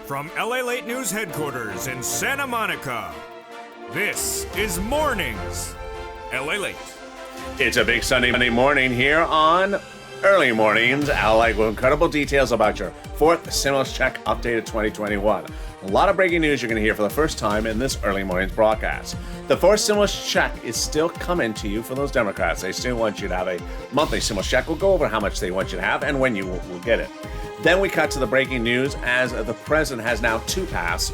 From LALATE News headquarters in Santa Monica, this is Mornings LALATE. It's a big Sunday morning here on Early Mornings. LALATE with incredible details about your fourth stimulus check updated 2021. A lot of breaking news you're going to hear for the first time in this Early Mornings broadcast. The fourth stimulus check is still coming to you for those Democrats. They still want you to have a monthly stimulus check. We'll go over how much they want you to have and when you will get it. Then we cut to the breaking news as the president has now two paths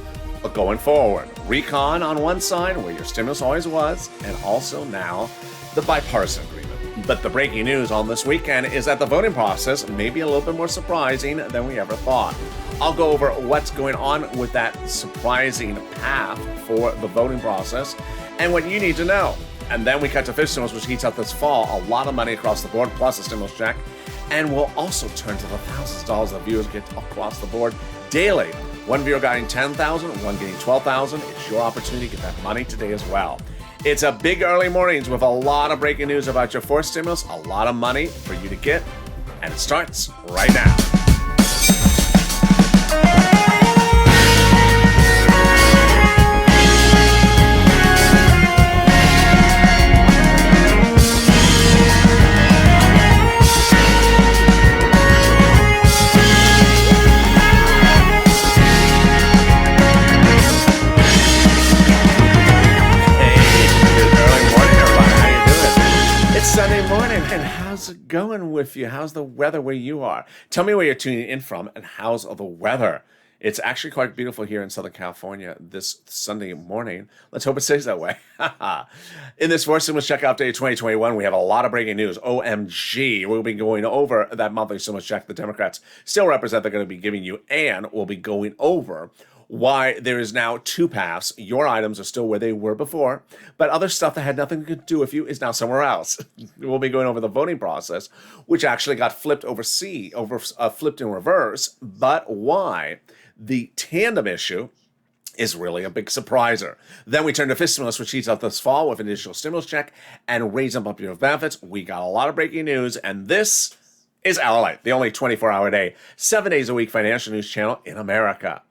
going forward. Recon on one side, where your stimulus always was, and also now the bipartisan agreement. But the breaking news on this weekend is that the voting process may be a little bit more surprising than we ever thought. I'll go over what's going on with that surprising path for the voting process and what you need to know. And then we cut to fish stimulus, which heats up this fall. A lot of money across the board, plus a stimulus check. And we'll also turn to the thousands of dollars that viewers get across the board daily. One viewer getting $10,000, one getting $12,000. It's your opportunity to get that money today as well. It's a big early mornings with a lot of breaking news about your fourth stimulus, a lot of money for you to get, and it starts right now. Sunday morning, and how's it going with you? How's the weather where you are? Tell me where you're tuning in from, and how's the weather? It's actually quite beautiful here in Southern California this Sunday morning. Let's hope it stays that way. In this fourth stimulus check update 2021, we have a lot of breaking news. OMG, we'll be going over that monthly stimulus check the Democrats still represent they're going to be giving you, and we'll be going over why there is now two paths. Your items are still where they were before, but other stuff that had nothing to do with you is now somewhere else. We'll be going over the voting process, which actually got flipped flipped in reverse, but why the tandem issue is really a big surpriser. Then we turn to fish stimulus, which heats up this fall with an additional stimulus check and raise up your benefits. We got a lot of breaking news, and this is LALATE, the only 24-hour day, 7 days a week financial news channel in America.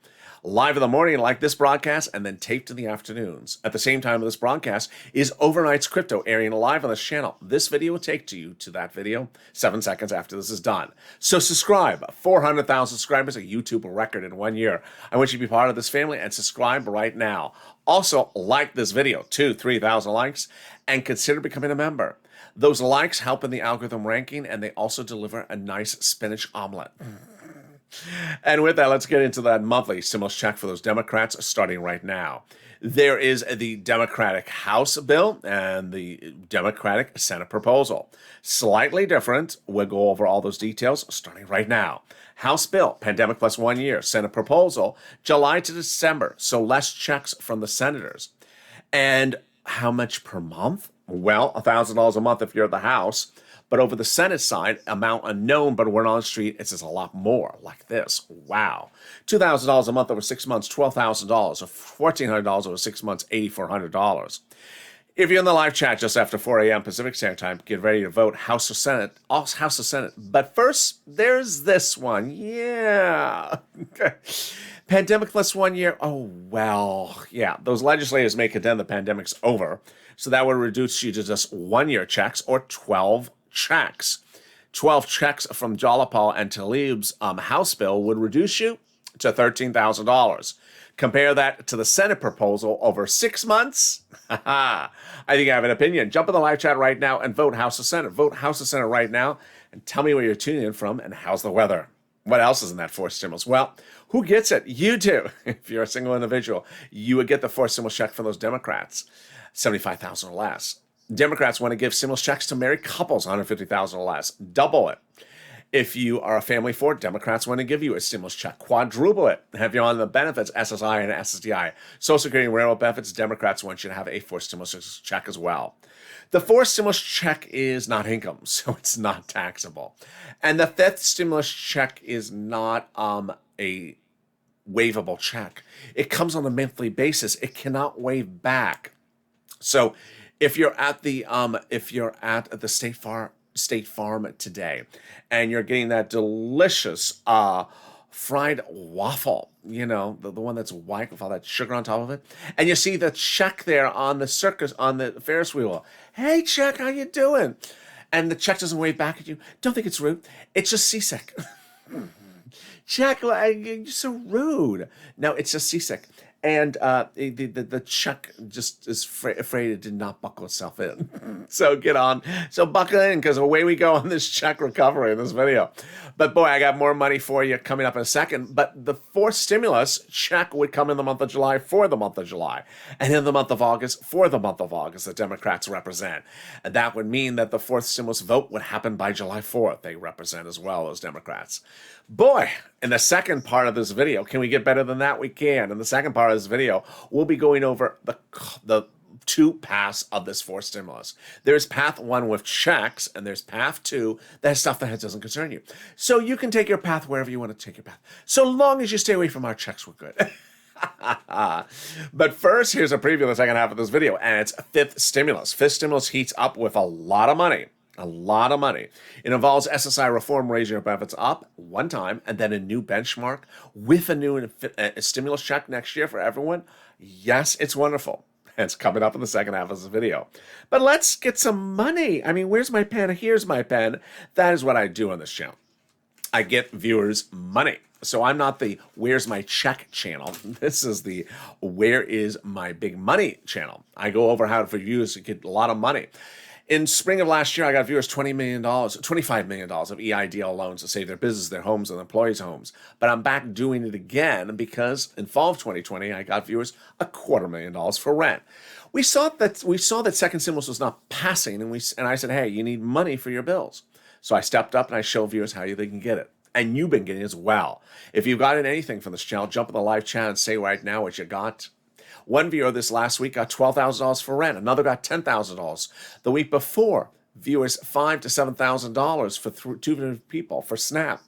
Live in the morning like this broadcast, and then taped in the afternoons. At the same time of this broadcast is Overnight's Crypto, airing live on this channel. This video will take you to that video 7 seconds after this is done. So subscribe. 400,000 subscribers, a YouTube record in 1 year. I want you to be part of this family and subscribe right now. Also, like this video, 3,000 likes, and consider becoming a member. Those likes help in the algorithm ranking, and they also deliver a nice spinach omelet. And with that, let's get into that monthly stimulus check for those Democrats starting right now. There is the Democratic House bill and the Democratic Senate proposal. Slightly different. We'll go over all those details starting right now. House bill, pandemic plus 1 year. Senate proposal, July to December, so less checks from the senators. And how much per month? Well, $1,000 a month if you're at the House. But over the Senate side, amount unknown, but word on the street, it says a lot more, like this. Wow. $2,000 a month over 6 months, $12,000. Or $1,400 over 6 months, $8,400. If you're in the live chat just after 4 a.m. Pacific Standard Time, get ready to vote House or Senate. House or Senate. But first, there's this one. Yeah. Pandemic plus 1 year. Oh, well, yeah. Those legislators may contend the pandemic's over. So that would reduce you to just 1 year checks or 12 checks. 12 checks from Jalapal and Tlaib's House bill would reduce you to $13,000. Compare that to the Senate proposal over 6 months. I think I have an opinion. Jump in the live chat right now and vote House or Senate. Vote House or Senate right now and tell me where you're tuning in from and how's the weather. What else is in that fourth stimulus? Well, who gets it? You do. If you're a single individual, you would get the fourth stimulus check from those Democrats, $75,000 or less. Democrats want to give stimulus checks to married couples, $150,000 or less. Double it. If you are a family for it, Democrats want to give you a stimulus check. Quadruple it. Have you on the benefits, SSI and SSDI. Social Security and railroad benefits, Democrats want you to have a fourth stimulus check as well. The fourth stimulus check is not income, so it's not taxable. And the fifth stimulus check is not a waivable check. It comes on a monthly basis. It cannot waive back. So if you're at the State Farm today, and you're getting that delicious fried waffle, you know, the one that's white with all that sugar on top of it. And you see the check there on the circus, on the Ferris wheel. Hey, check, how you doing? And the check doesn't wave back at you. Don't think it's rude. It's just seasick. Check, you're so rude. No, it's just seasick. And the check just is afraid it did not buckle itself in. So get on. So buckle in, because away we go on this check recovery in this video. But boy, I got more money for you coming up in a second. But the fourth stimulus check would come in the month of July for the month of July. And in the month of August for the month of August, the Democrats represent. And that would mean that the fourth stimulus vote would happen by July 4th. They represent as well as Democrats. Boy, in the second part of this video, can we get better than that? We can. In the second part of this video, we'll be going over the two paths of this fourth stimulus. There's path one with checks, and there's path two, that's stuff that doesn't concern you. So you can take your path wherever you want to take your path. So long as you stay away from our checks, we're good. But first, here's a preview of the second half of this video, and it's fifth stimulus. Fifth stimulus heats up with a lot of money. A lot of money. It involves SSI reform, raising your benefits up one time, and then a new benchmark with a new stimulus check next year for everyone. Yes, it's wonderful. It's coming up in the second half of this video. But let's get some money. I mean, where's my pen? Here's my pen. That is what I do on this channel. I get viewers money. So I'm not the Where's My Check channel. This is the Where Is My Big Money channel. I go over how for viewers to get a lot of money. In spring of last year, I got viewers $25 million of EIDL loans to save their business, their homes, and employees' homes. But I'm back doing it again because in fall of 2020, I got viewers $250,000 for rent. We saw that second stimulus was not passing, and I said, hey, you need money for your bills. So I stepped up and I showed viewers how they can get it. And you've been getting it as well. If you've gotten anything from this channel, jump in the live chat and say right now what you got. One viewer this last week got $12,000 for rent. Another got $10,000. The week before, viewers $5,000 to $7,000 for two different people for SNAP.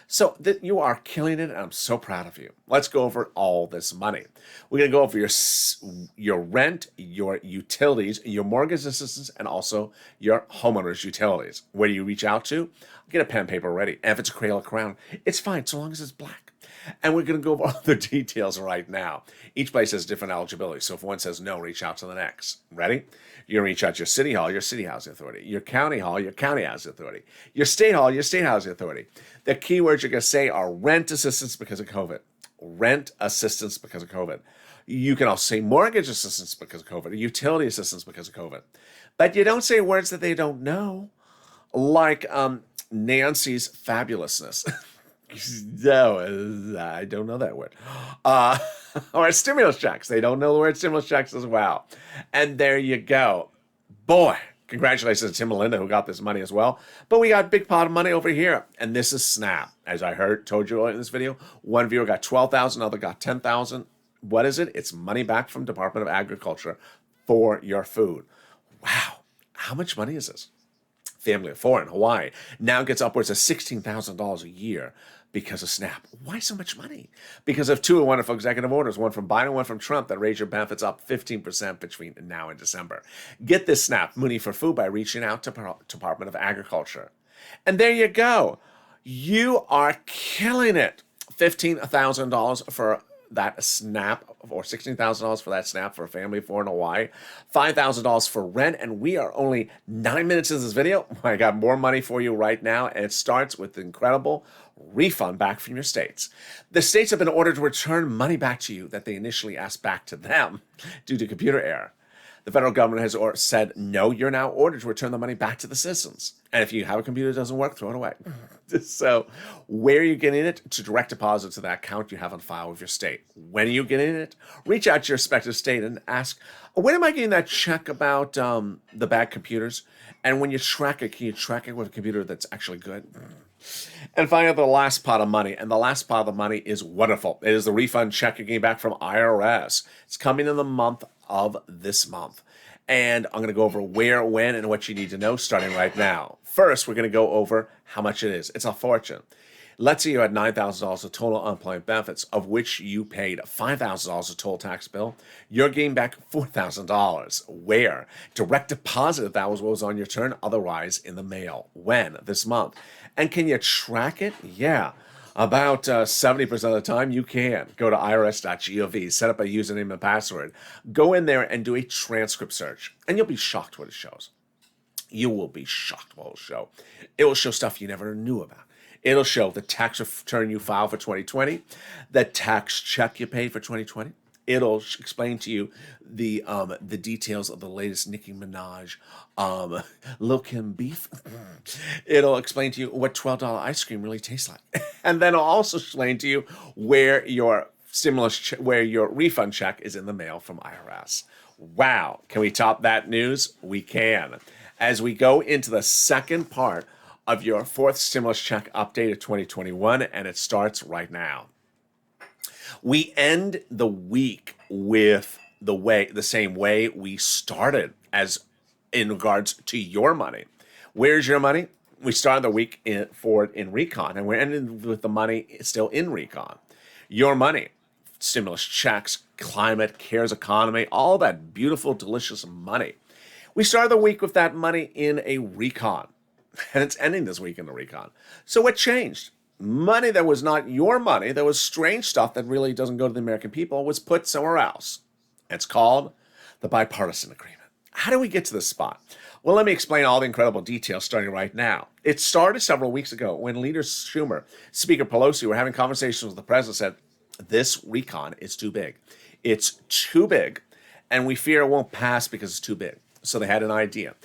So you are killing it, and I'm so proud of you. Let's go over all this money. We're going to go over your rent, your utilities, your mortgage assistance, and also your homeowner's utilities. Where do you reach out to? Get a pen and paper ready. And if it's a Crayola crown, it's fine, so long as it's black. And we're going to go over all the details right now. Each place has different eligibility. So if one says no, reach out to the next. Ready? You're going to reach out to your city hall, your city housing authority. Your county hall, your county housing authority. Your state hall, your state housing authority. The keywords you're going to say are rent assistance because of COVID. Rent assistance because of COVID. You can also say mortgage assistance because of COVID. Or utility assistance because of COVID. But you don't say words that they don't know. Like Nancy's fabulousness. No, I don't know that word. Or stimulus checks. They don't know the word stimulus checks as well. And there you go. Boy, congratulations to Tim and Linda who got this money as well. But we got a big pot of money over here. And this is SNAP. As I told you in this video, one viewer got $12,000, another got $10,000. What is it? It's money back from Department of Agriculture for your food. Wow. How much money is this? Family of four in Hawaii now gets upwards of $16,000 a year because of SNAP. Why so much money? Because of two wonderful executive orders, one from Biden, one from Trump, that raise your benefits up 15% between now and December. Get this SNAP money for food by reaching out to Department of Agriculture. And there you go. You are killing it. $15,000 for that SNAP, or $16,000 for that SNAP for a family of four in Hawaii, $5,000 for rent, and we are only 9 minutes into this video. I got more money for you right now, and it starts with the incredible refund back from your states. The states have been ordered to return money back to you that they initially asked back to them due to computer error. The federal government has said, no, you're now ordered to return the money back to the citizens. And if you have a computer that doesn't work, throw it away. So where are you getting it? To direct deposit to that account you have on file with your state. When are you getting it? Reach out to your respective state and ask, when am I getting that check about the bad computers? And when you track it, can you track it with a computer that's actually good? And finally, the last pot of money. And the last pot of the money is wonderful. It is the refund check you're getting back from IRS. It's coming in the month of this month. And I'm going to go over where, when, and what you need to know starting right now. First, we're going to go over how much it is. It's a fortune. Let's say you had $9,000 of total unemployment benefits, of which you paid $5,000 of total tax bill. You're getting back $4,000. Where? Direct deposit if that was what was on your turn. Otherwise, in the mail. When? This month. And can you track it? Yeah. About 70% of the time, you can go to irs.gov, set up a username and password, go in there and do a transcript search, and you'll be shocked what it shows. You will be shocked what it'll show. It will show stuff you never knew about. It'll show the tax return you filed for 2020, the tax check you paid for 2020. It'll explain to you the details of the latest Nicki Minaj, Lil Kim beef. It'll explain to you what $12 ice cream really tastes like, and then it'll also explain to you where your where your refund check is in the mail from IRS. Wow, can we top that news? We can. As we go into the second part of your fourth stimulus check update of 2021, and it starts right now. We end the week with the same way we started, as in regards to your money. Where's your money? We started the week in recon, and we're ending with the money still in recon. Your money, stimulus checks, climate, CARES economy, all that beautiful, delicious money. We started the week with that money in a recon, and it's ending this week in the recon. So what changed? Money that was not your money, that was strange stuff that really doesn't go to the American people, was put somewhere else. It's called the bipartisan agreement. How do we get to this spot? Well, let me explain all the incredible details starting right now. It started several weeks ago when Leader Schumer, Speaker Pelosi were having conversations with the president, said, this recon is too big. It's too big, and we fear it won't pass because it's too big. So they had an idea.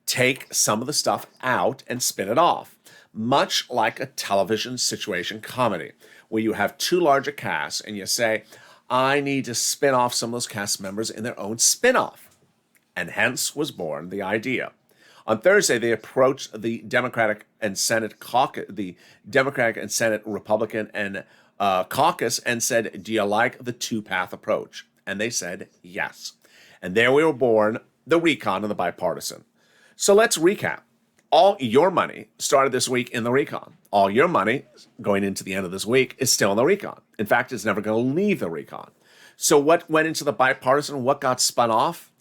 Take some of the stuff out and spin it off. Much like a television situation comedy, where you have too large a cast and you say, I need to spin off some of those cast members in their own spin-off. And hence was born the idea. On Thursday, they approached the Democratic and Senate caucus, the Democratic and Senate Republican and caucus, and said, do you like the two-path approach? And they said, yes. And there we were born, the recon and the bipartisan. So let's recap. All your money started this week in the recon. All your money going into the end of this week is still in the recon. In fact, it's never going to leave the recon. So what went into the bipartisan? What got spun off?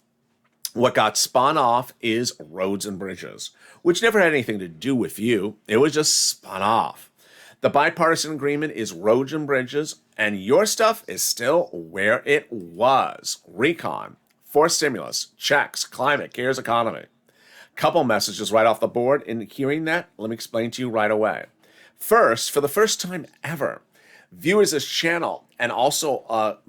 What got spun off is roads and bridges, which never had anything to do with you. It was just spun off. The bipartisan agreement is roads and bridges, and your stuff is still where it was. Recon, forced stimulus, checks, climate, CARES economy. Couple messages right off the board. In hearing that, let me explain to you right away. First, for the first time ever, viewers of this channel and also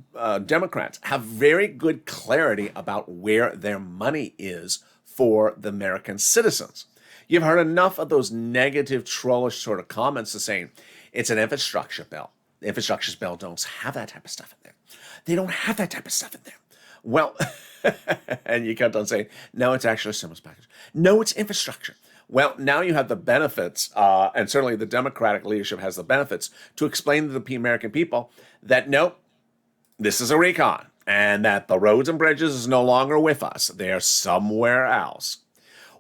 Democrats have very good clarity about where their money is for the American citizens. You've heard enough of those negative, trollish sort of comments to saying it's an infrastructure bill. The infrastructure bill don't have that type of stuff in there. They don't have that type of stuff in there. Well, and you kept on saying, no, it's actually a stimulus package. No, it's infrastructure. Well, now you have the benefits, and certainly the Democratic leadership has the benefits to explain to the American people that, nope, this is a recon, and that the roads and bridges is no longer with us. They are somewhere else.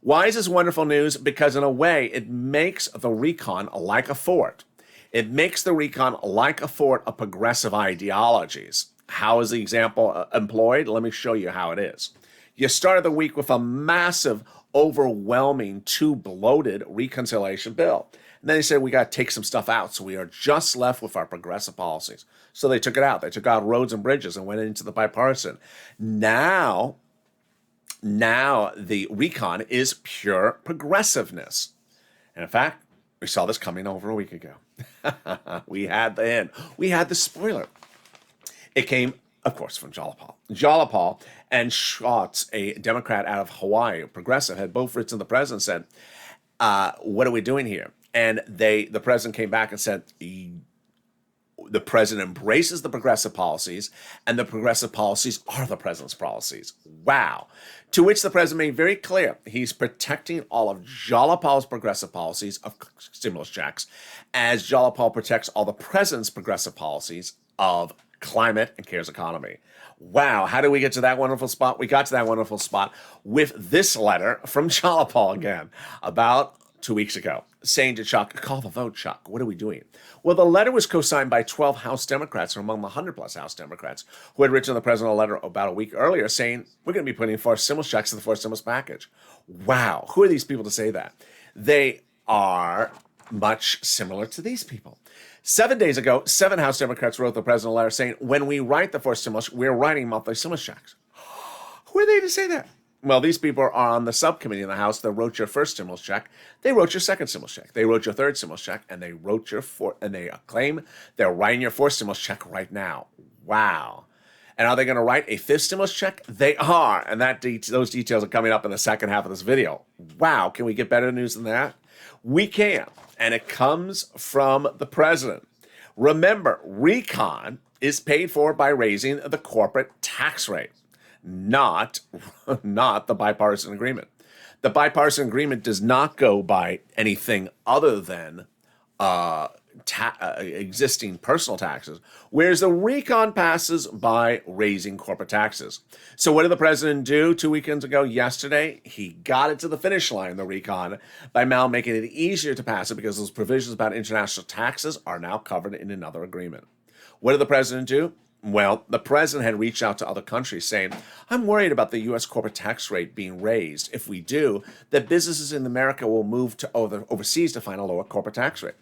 Why is this wonderful news? Because in a way, it makes the recon like a fort. It makes the recon like a fort of progressive ideologies. How is the example employed? Let me show you how it is. You started the week with a massive, overwhelming, too bloated reconciliation bill. And then they said, we got to take some stuff out. So we are just left with our progressive policies. So they took it out. They took out roads and bridges and went into the bipartisan. Now the recon is pure progressiveness. And in fact, we saw this coming over a week ago. We had the hint. We had the spoiler. It came, of course, from Jalopal. Jalopal and Schwartz, a Democrat out of Hawaii, a progressive, had both written to the president and said, what are we doing here? And the president came back and said, the president embraces the progressive policies, and the progressive policies are the president's policies. Wow. To which the president made very clear he's protecting all of Jalopal's progressive policies of stimulus checks, as Jalopal protects all the president's progressive policies of climate and CARES economy. Wow, how did we get to that wonderful spot? We got to that wonderful spot with this letter from Jalopal again, about 2 weeks ago, saying to Chuck, call the vote, Chuck. What are we doing? Well, the letter was co-signed by 12 House Democrats from among the 100-plus House Democrats who had written the president a letter about a week earlier saying, we're going to be putting forced stimulus checks in the forced stimulus package. Wow, who are these people to say that? They are much similar to these people. 7 days ago, 7 House Democrats wrote the president a letter saying, when we write the fourth stimulus, we're writing monthly stimulus checks. Who are they to say that? Well, these people are on the subcommittee in the House that wrote your first stimulus check. They wrote your second stimulus check. They wrote your third stimulus check, and they wrote your fourth, and they claim they're writing your fourth stimulus check right now. Wow. And are they going to write a fifth stimulus check? They are, and those details are coming up in the second half of this video. Wow, can we get better news than that? We can, and it comes from the president. Remember, recon is paid for by raising the corporate tax rate, not the bipartisan agreement. The bipartisan agreement does not go by anything other than existing personal taxes, whereas the recon passes by raising corporate taxes. So what did the president do 2 weekends ago? Yesterday, he got it to the finish line, the recon, by now making it easier to pass it because those provisions about international taxes are now covered in another agreement. What did the president do? Well, the president had reached out to other countries saying, I'm worried about the U.S. corporate tax rate being raised. If we do, that businesses in America will move to overseas to find a lower corporate tax rate.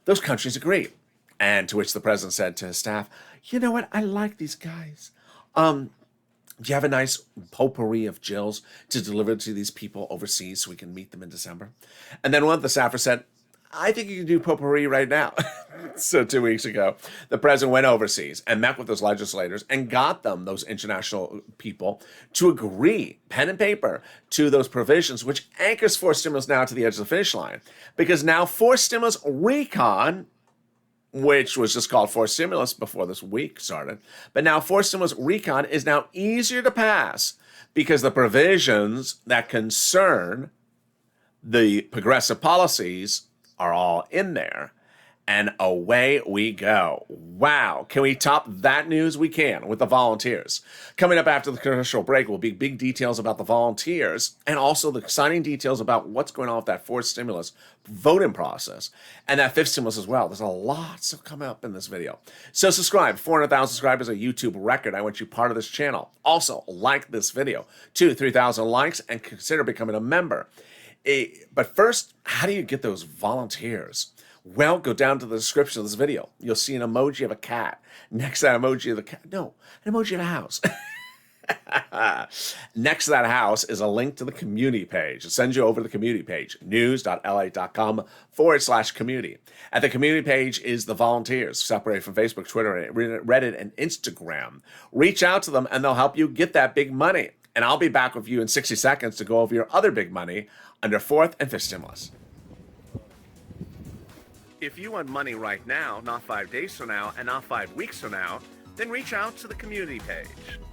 Those countries agreed. And to which the president said to his staff, you know what? I like these guys. Do you have a nice potpourri of Jills to deliver to these people overseas so we can meet them in December? And then one of the staffers said, I think you can do potpourri right now. So 2 weeks ago, the president went overseas and met with those legislators and got them, those international people, to agree, pen and paper, to those provisions, which anchors forced stimulus now to the edge of the finish line. Because now forced stimulus recon, which was just called forced stimulus before this week started, but now forced stimulus recon is now easier to pass because the provisions that concern the progressive policies are all in there. And away we go. Wow. Can we top that news? We can, with the volunteers. Coming up after the commercial break will be big details about the volunteers and also the exciting details about what's going on with that fourth stimulus voting process and that fifth stimulus as well. There's a lot coming up in this video. So subscribe. 400,000 subscribers, a YouTube record. I want you part of this channel. Also, like this video. 2,000 to 3,000 likes and consider becoming a member. But first, how do you get those volunteers? Well, go down to the description of this video. You'll see an emoji of a cat. Next to that emoji of the cat, no, an emoji of a house. Next to that house is a link to the community page. It sends you over to the community page, news.lalate.com/community. At the community page is the volunteers, separated from Facebook, Twitter, Reddit, and Instagram. Reach out to them, and they'll help you get that big money. And I'll be back with you in 60 seconds to go over your other big money under fourth and fifth stimulus. If you want money right now, not 5 days from now, and not 5 weeks from now, then reach out to the community page.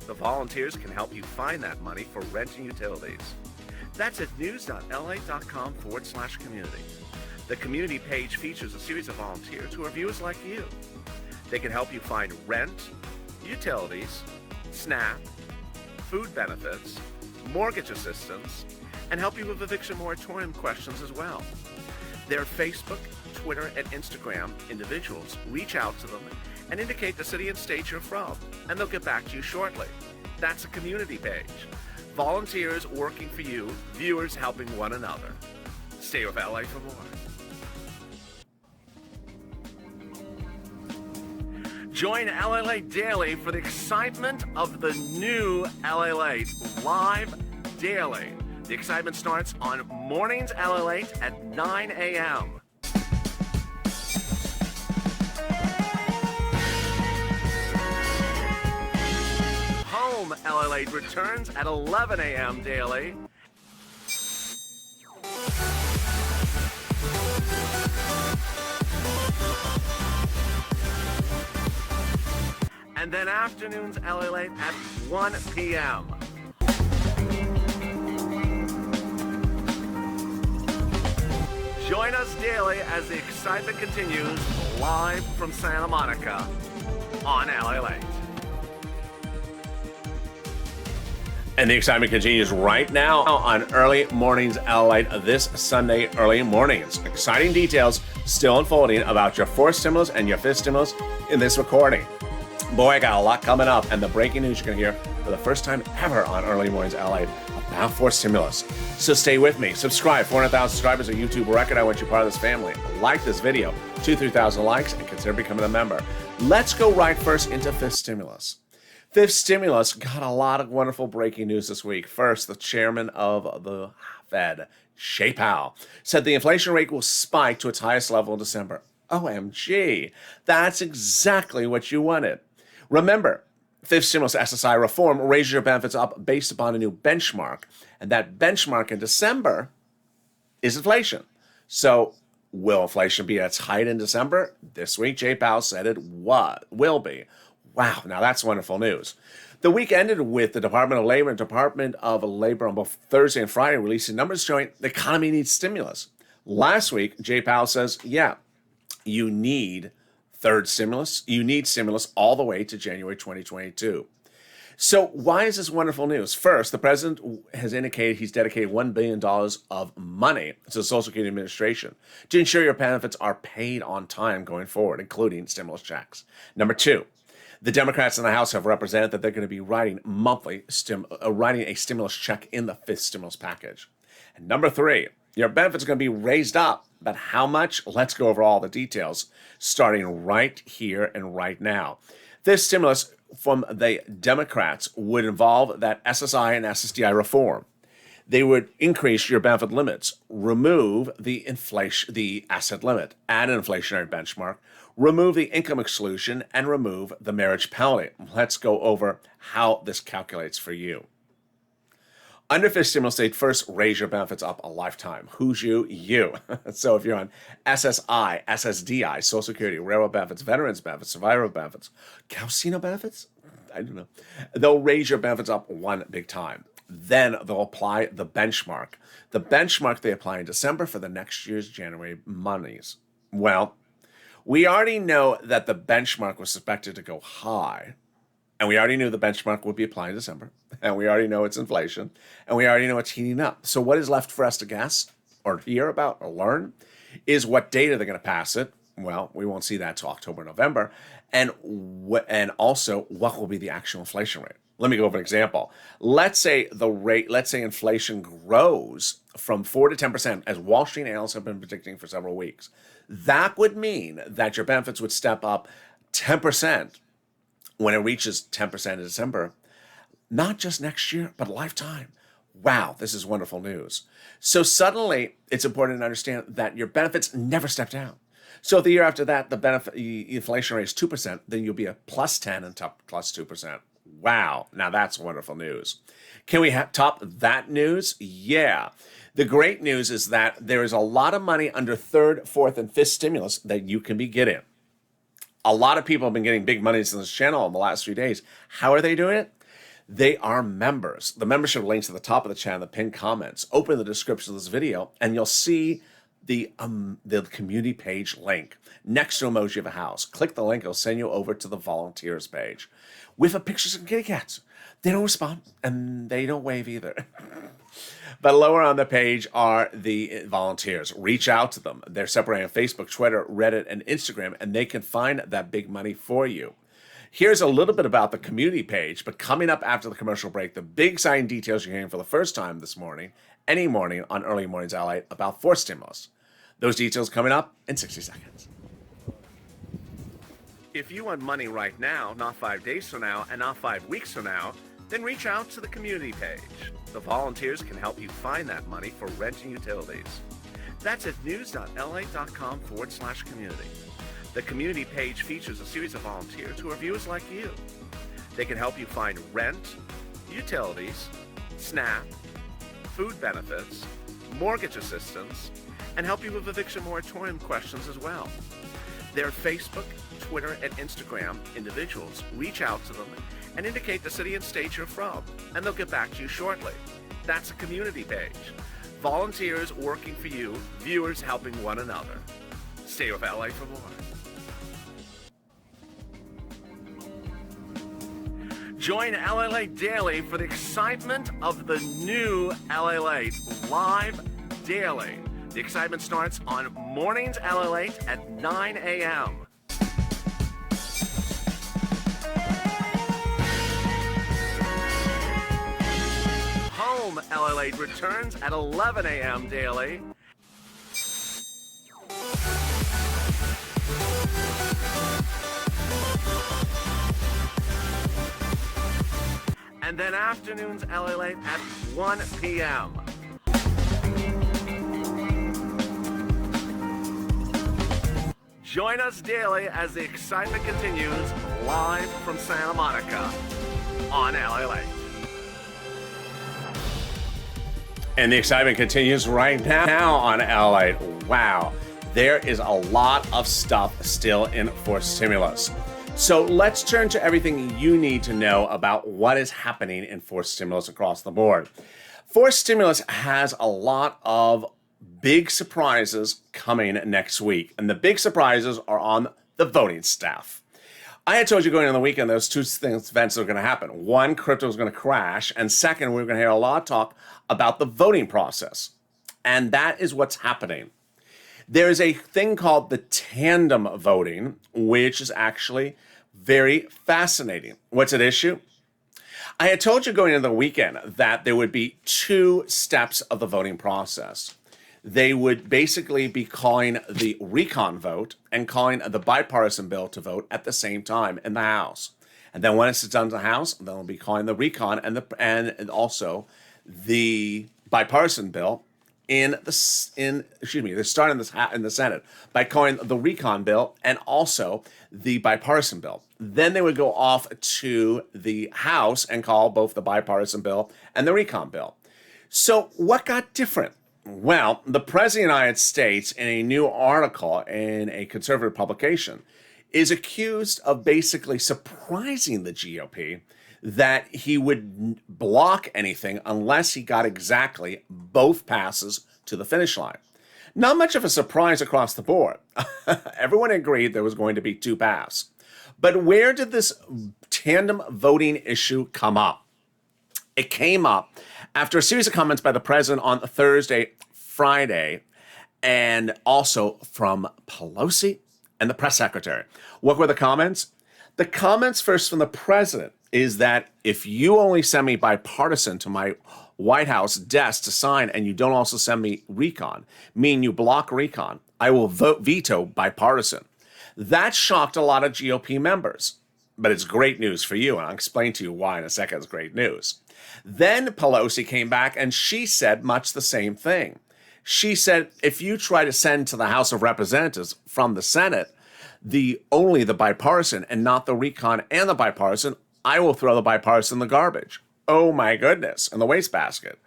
The volunteers can help you find that money for rent and utilities. That's at news.lalate.com/community. The community page features a series of volunteers who are viewers like you. They can help you find rent, utilities, SNAP, food benefits, mortgage assistance, and help you with eviction moratorium questions as well. Their Facebook, Twitter, and Instagram individuals reach out to them and indicate the city and state you're from, and they'll get back to you shortly. That's a community page. Volunteers working for you, viewers helping one another. Stay with LA for more. Join LALATE Daily for the excitement of the new LALATE live daily. The excitement starts on Mornings LALATE at 9 a.m. Home LALATE returns at 11 a.m. daily. And then afternoons LALATE at 1 p.m. Join us daily as the excitement continues live from Santa Monica on LALATE. And the excitement continues right now on Early Mornings LALATE this Sunday early mornings. Exciting details still unfolding about your fourth stimulus and your fifth stimulus in this recording. Boy, I got a lot coming up, and the breaking news you're going to hear for the first time ever on Early Mornings LALATE about forced stimulus. So stay with me. Subscribe. 400,000 subscribers on YouTube record. I want you part of this family. Like this video. 2,000-3,000 likes, and consider becoming a member. Let's go right first into fifth stimulus. Fifth stimulus got a lot of wonderful breaking news this week. First, the chairman of the Fed, Jay Powell, said the inflation rate will spike to its highest level in December. OMG, that's exactly what you wanted. Remember, fifth stimulus SSI reform raises your benefits up based upon a new benchmark, and that benchmark in December is inflation. So, will inflation be at its height in December? This week, Jay Powell said it will be. Wow, now that's wonderful news. The week ended with the Department of Labor and Department of Labor on both Thursday and Friday releasing numbers showing the economy needs stimulus. Last week, Jay Powell says, yeah, you need third stimulus. You need stimulus all the way to January 2022. So why is this wonderful news? First, the president has indicated he's dedicated $1 billion of money to the Social Security Administration to ensure your benefits are paid on time going forward, including stimulus checks. Number two, the Democrats in the House have represented that they're going to be writing writing a stimulus check in the fifth stimulus package. And number three, your benefits are going to be raised up. But how much? Let's go over all the details, starting right here and right now. This stimulus from the Democrats would involve that SSI and SSDI reform. They would increase your benefit limits, remove the asset limit, add an inflationary benchmark, remove the income exclusion, and remove the marriage penalty. Let's go over how this calculates for you. Under fifth stimulus, they'd first raise your benefits up a lifetime. Who's you? You. So if you're on SSI, SSDI, Social Security, railroad benefits, veterans benefits, survivor benefits, casino benefits, I don't know, they'll raise your benefits up one big time. Then they'll apply the benchmark. The benchmark they apply in December for the next year's January monies. Well, we already know that the benchmark was expected to go high. And we already knew the benchmark would be applied in December. And we already know it's inflation. And we already know it's heating up. So what is left for us to guess or hear about or learn is what date are they going to pass it? Well, we won't see that till October, November. And also, what will be the actual inflation rate? Let me go over an example. Let's say inflation grows from 4 to 10%, as Wall Street analysts have been predicting for several weeks. That would mean that your benefits would step up 10% when it reaches 10% in December, not just next year, but lifetime. Wow, this is wonderful news. So suddenly, it's important to understand that your benefits never step down. So if the year after that, the inflation rate is 2%, then you'll be a plus 10 and top plus 2%. Wow, now that's wonderful news. Can we top that news? Yeah. The great news is that there is a lot of money under third, fourth, and fifth stimulus that you can be getting. A lot of people have been getting big monies in this channel in the last few days. How are they doing it? They are members. The membership link's at the top of the channel, the pinned comments. Open the description of this video, and you'll see the community page link next to emoji of a house. Click the link. It'll send you over to the volunteers page with a pictures of kitty cats. They don't respond, and they don't wave either. But lower on the page are the volunteers. Reach out to them. They're separated on Facebook, Twitter, Reddit, and Instagram, and they can find that big money for you. Here's a little bit about the community page, but coming up after the commercial break, the big exciting details you're hearing for the first time this morning, any morning on Early Mornings LALATE about forced stimulus. Those details coming up in 60 seconds. If you want money right now, not 5 days from now, and not 5 weeks from now, then reach out to the community page. The volunteers can help you find that money for rent and utilities. That's at news.la.com/community. The community page features a series of volunteers who are viewers like you. They can help you find rent, utilities, SNAP, food benefits, mortgage assistance, and help you with eviction moratorium questions as well. Their Facebook, Twitter, and Instagram individuals reach out to them and indicate the city and state you're from, and they'll get back to you shortly. That's a community page. Volunteers working for you, viewers helping one another. Stay with LA for more. Join LALATE Daily for the excitement of the new LALATE live daily. The excitement starts on Mornings LALATE at 9 a.m. Home LALATE returns at 11 a.m. daily. And then afternoons LALATE at 1 p.m. Join us daily as the excitement continues live from Santa Monica on LALATE. And the excitement continues right now on LALATE. Wow, there is a lot of stuff still in forced stimulus. So let's turn to everything you need to know about what is happening in forced stimulus across the board. Forced stimulus has a lot of big surprises coming next week, and the big surprises are on the voting staff. I had told you going on the weekend those two events are going to happen. One, crypto is going to crash, and second, we're going to hear a lot of talk about the voting process, and that is what's happening. There is a thing called the tandem voting, which is actually very fascinating. What's at issue? I had told you going into the weekend that there would be two steps of the voting process. They would basically be calling the recon vote and calling the bipartisan bill to vote at the same time in the House. And then when it's done in the House, then they'll be calling the recon and also the bipartisan bill they're starting in the Senate by calling the recon bill and also the bipartisan bill. Then they would go off to the House and call both the bipartisan bill and the recon bill. So what got different? Well, the President of the United States, in a new article in a conservative publication, is accused of basically surprising the GOP that he would block anything unless he got exactly both passes to the finish line. Not much of a surprise across the board. Everyone agreed there was going to be two passes. But where did this tandem voting issue come up? It came up after a series of comments by the president on Thursday, Friday, and also from Pelosi and the press secretary. What were the comments? The comments first from the president is that if you only send me bipartisan to my White House desk to sign and you don't also send me recon, meaning you block recon, I will veto bipartisan. That shocked a lot of GOP members, but it's great news for you, and I'll explain to you why in a second it's great news. Then Pelosi came back and she said much the same thing. She said, if you try to send to the House of Representatives from the Senate only the bipartisan and not the recon and the bipartisan, I will throw the bipartisan in the garbage. Oh my goodness, in the wastebasket.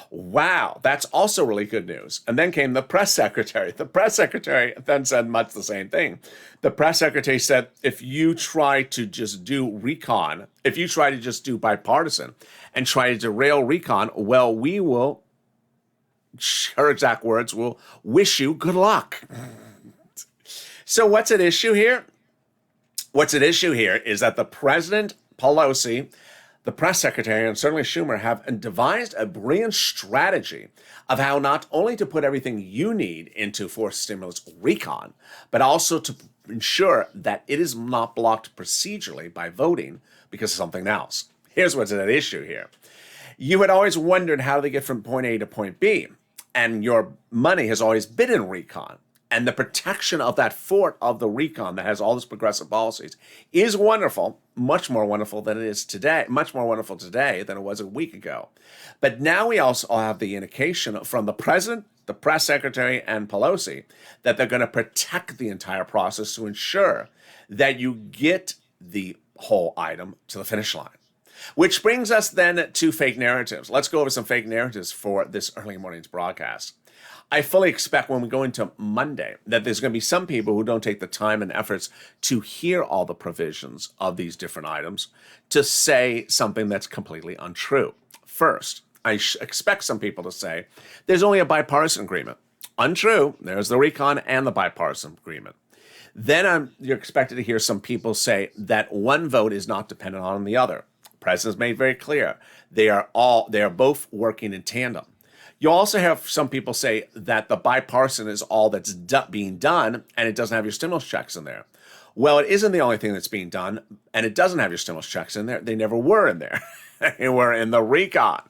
Wow, that's also really good news. And then came the press secretary. The press secretary then said much the same thing. The press secretary said, if you try to just do recon, if you try to just do bipartisan and try to derail recon, well, we will, her exact words, will wish you good luck. So what's at issue here? What's at issue here is that the President, Pelosi, the press secretary, and certainly Schumer have devised a brilliant strategy of how not only to put everything you need into forced stimulus recon, but also to ensure that it is not blocked procedurally by voting because of something else. Here's what's at issue here. You had always wondered how they get from point A to point B, and your money has always been in recon. And the protection of that fort of the recon that has all these progressive policies is wonderful, much more wonderful than it is today, much more wonderful today than it was a week ago. But now we also have the indication from the president, the press secretary, and Pelosi that they're going to protect the entire process to ensure that you get the whole item to the finish line. Which brings us then to fake narratives. Let's go over some fake narratives for this early morning's broadcast. I fully expect when we go into Monday that there's going to be some people who don't take the time and efforts to hear all the provisions of these different items to say something that's completely untrue. First, I expect some people to say there's only a bipartisan agreement. Untrue. There's the recon and the bipartisan agreement. Then you're expected to hear some people say that one vote is not dependent on the other. The president's made very clear they are both working in tandem. You also have some people say that the bipartisan is all that's being done, and it doesn't have your stimulus checks in there. Well, it isn't the only thing that's being done, and it doesn't have your stimulus checks in there. They never were in there. They were in the recon.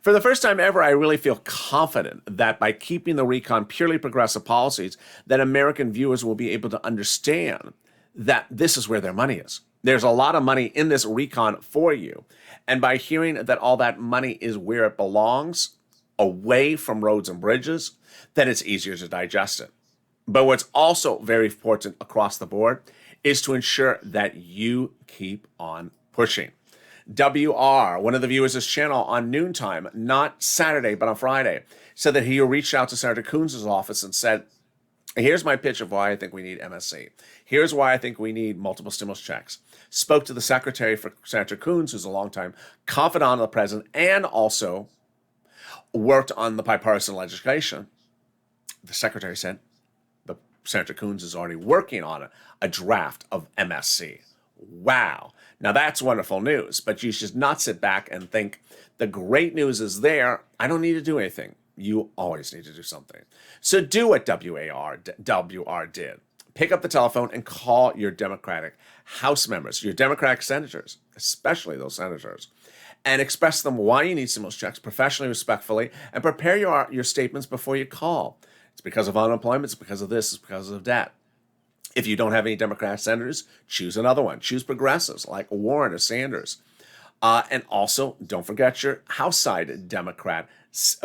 For the first time ever, I really feel confident that by keeping the recon purely progressive policies, that American viewers will be able to understand that this is where their money is. There's a lot of money in this recon for you. And by hearing that all that money is where it belongs, away from roads and bridges, then it's easier to digest it. But what's also very important across the board is to ensure that you keep on pushing. WR, one of the viewers of this channel on noontime, not Saturday, but on Friday, said that he reached out to Senator Coons' office and said, here's my pitch of why I think we need MSC. Here's why I think we need multiple stimulus checks. Spoke to the secretary for Senator Coons, who's a longtime confidant of the president, and also worked on the bipartisan legislation. The secretary said, Senator Coons is already working on a draft of MSC. Wow. Now that's wonderful news, but you should not sit back and think the great news is there. I don't need to do anything. You always need to do something. So do what WR did. Pick up the telephone and call your Democratic House members, your Democratic senators, especially those senators, and express them why you need stimulus checks professionally, respectfully, and prepare your statements before you call. It's because of unemployment, it's because of this, it's because of that. If you don't have any Democratic senators, choose another one. Choose progressives like Warren or Sanders. And also, don't forget your House side Democrat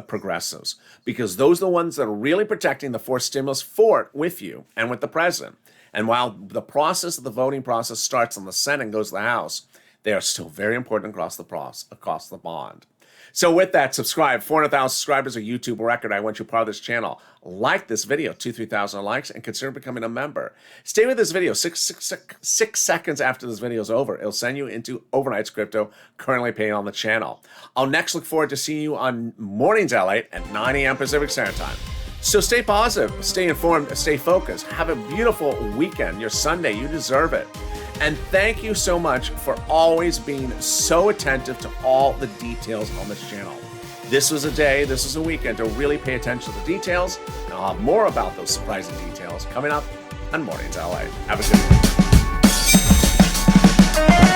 progressives, because those are the ones that are really protecting the forced stimulus fort with you and with the president. And while the process of the voting process starts in the Senate and goes to the House, they are still very important across the bond. So with that, subscribe. 400,000 subscribers, a YouTube record. I want you part of this channel. Like this video, 2,000-3,000 likes, and consider becoming a member. Stay with this video. Six seconds after this video is over, it'll send you into Overnight's Crypto, currently paying on the channel. I'll next look forward to seeing you on Mornings LA at 9 a.m. Pacific Standard Time. So stay positive, stay informed, stay focused. Have a beautiful weekend. Your Sunday, you deserve it. And thank you so much for always being so attentive to all the details on this channel. This was a day, this was a weekend to really pay attention to the details, and I'll have more about those surprising details coming up on Mornings LA. Have a good one.